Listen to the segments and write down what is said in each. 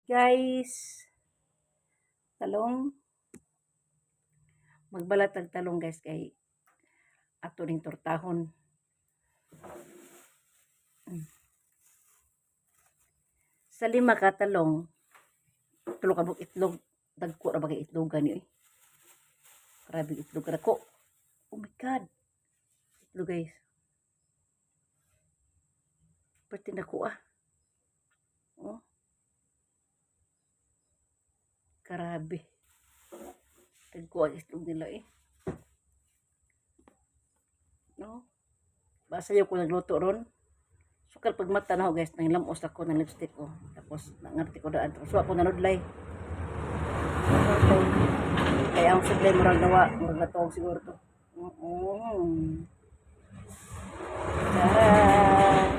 Guys, talong, magbalat ng talong guys kay ato ning tortahon. Sa 5 ka talong, 3 ka buok itlog, dagko ra bagay itlogan ni. Grabe itlog ra ko. Oh my god. Itlog guys. Pati na ko ah. Oh. Grabe. Dagko ang itlog nila eh. No? Basa ko nagluto ron. Sukal pag mata na ho guys, nang lamos ako ng lipstick ko. Tapos nangarti ko daan. So ako nanudlay. Kaya ang sudlay murag nawa, murag natawag siguro to. Charan!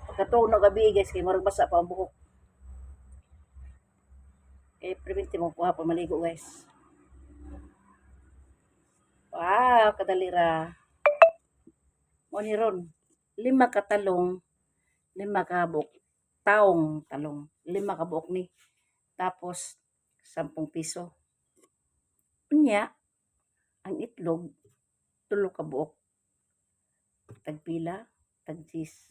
Pagkatawag na gabi guys, kay murag basa pa ang buhok. Kaya preventi mo kuha pa maligo guys. Wow, kadalira. Mo ni ron. 5 ka talong, 5 ka buok. Taong talong, 5 ka buok ni. Tapos 10 piso. Unya, ang itlog 3 ka buok. Tagpila, tagsis.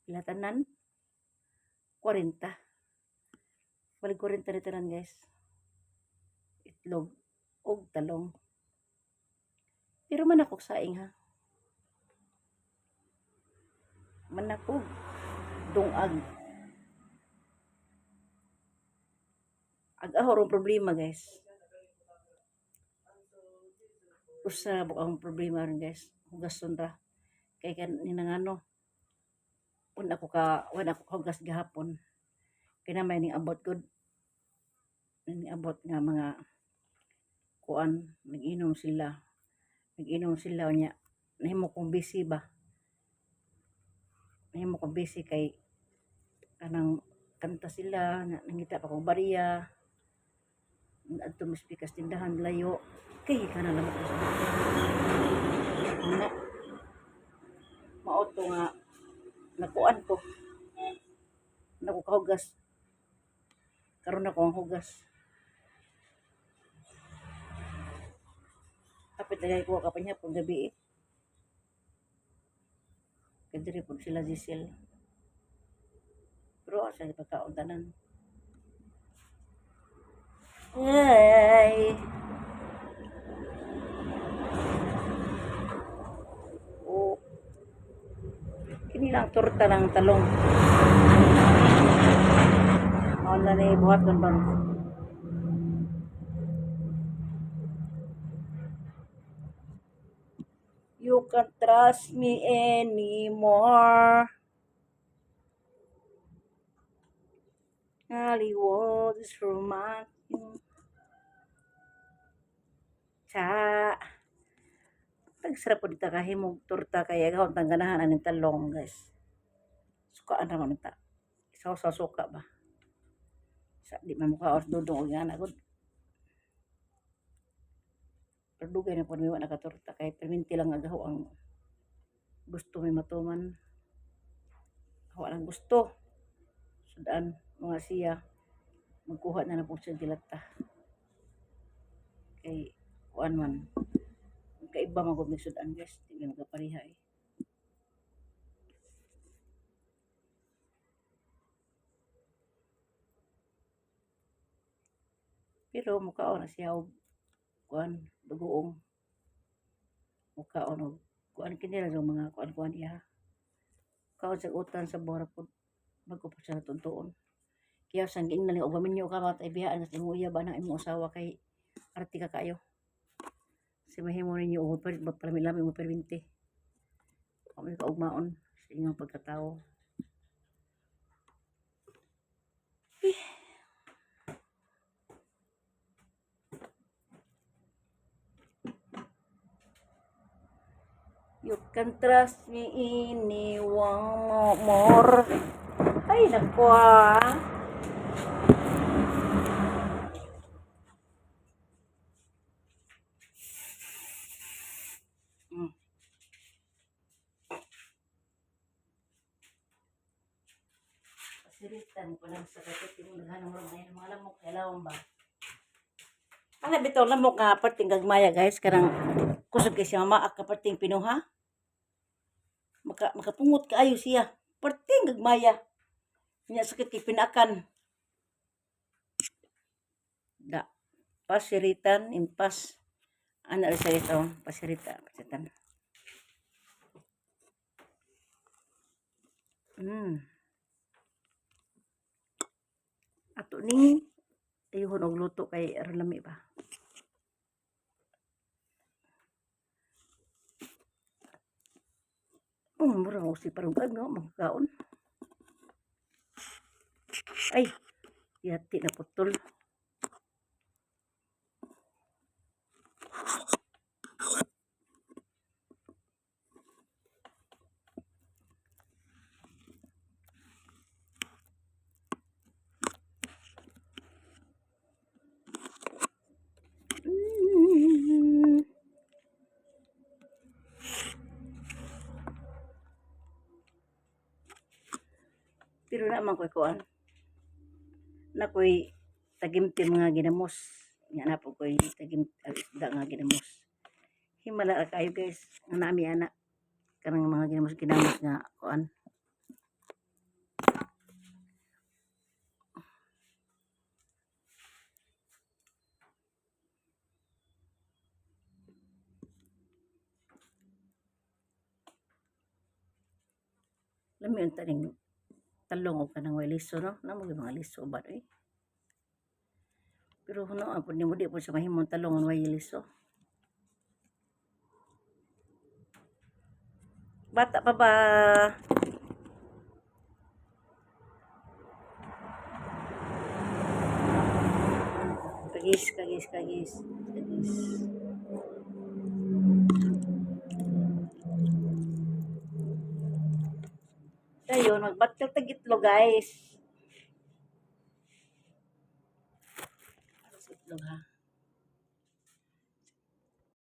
Pila tanan? 40. Balik 40 rin tanan guys. Itlog og talong. Pero man ako saing ha. Manakog dungag. Ag-ahorong problema guys. Usa ang problema rin guys. Hugason ra. Kay kanina wala ako hugas gahapon. Kaya may ning abot good. Ning abot nga mga kuan, nag-inom sila niya. Nahimo kong busy ba? Nahimo kong busy kay kanang kanta sila, nangita pa kong bariya. Adto mis pikas tindahan layo. Kay kana lang ko sa nga. Maoto nga nakuan ko. Naku kahugas. Karon ako ang hugas. Kapit na ko kapanya pag gabi eh. Kadiri po sila Giselle. Pero asa ni pagkaon tanan. Ay. Oh. Kini lang torta ng talong. Mao na ni buhat kon bang. You can't trust me anymore. Hollywood is romantic. Cha. Tagsarap po dito kahimog torta kaya gahon tang ganahan aning talong guys. Sukaan naman ta. Isaw sa suka ba? Sa di man mukha or dudong og ana gud. Perdugay na po mi wa nakatorta kay perminti lang agaho ang gusto may matuman. Hawa lang gusto. Sudan mga siya magkuha na po siya dilata. Kay kuan man. Kaiba man gud sudan guys, di man magapariha eh. Pero mukhaon na siya og kuan dugoong. Mukhaon og kuan kini ra mga kuan iya. Kaon sa utan sa bora pod bago pa siya tuntuon. Kaya sang giingnan og minyo ka matay biyaan sa imuya ba na imong usawa kay arte ka kayo. Si mahimo ninyo og palami-lami mo perminti. Kami kaugmaon sa inyong pagkatao. You can trust me anyone more. Ay, naku ah. Siritan ko lang sa kapit yung naghanong mo ngayon mga lamok kailangan ba? Ang bitaw lamok nga parting gagmaya guys karang kusog kay siya mama ak parting pinuha. Makapungot kaayo siya. Parting gagmaya. Nya sakit kay pinakan. Da. Pasiritan impas. Ana sa ito pasirita pasitan. Ato ni ayuhon og luto kay aron lami ba. Mura mo si parugag no magkaon. Ay, yati na putol. Pero naman ko'y kuan. Na ko'y tagimtim nga ginamos. Nga na po ko'y isda nga ginamos. Himala kayo guys. Nga nami anak. Karang mga ginamos nga kuan. Lami yung taning talong o kanang way liso no. Namo yung mga liso ba eh. Pero huno ang pud nimo di po sa mahimong talong way liso. Bata pa ba? Kagis. Ayun, magbatal tag-itlog guys. Itlog ha.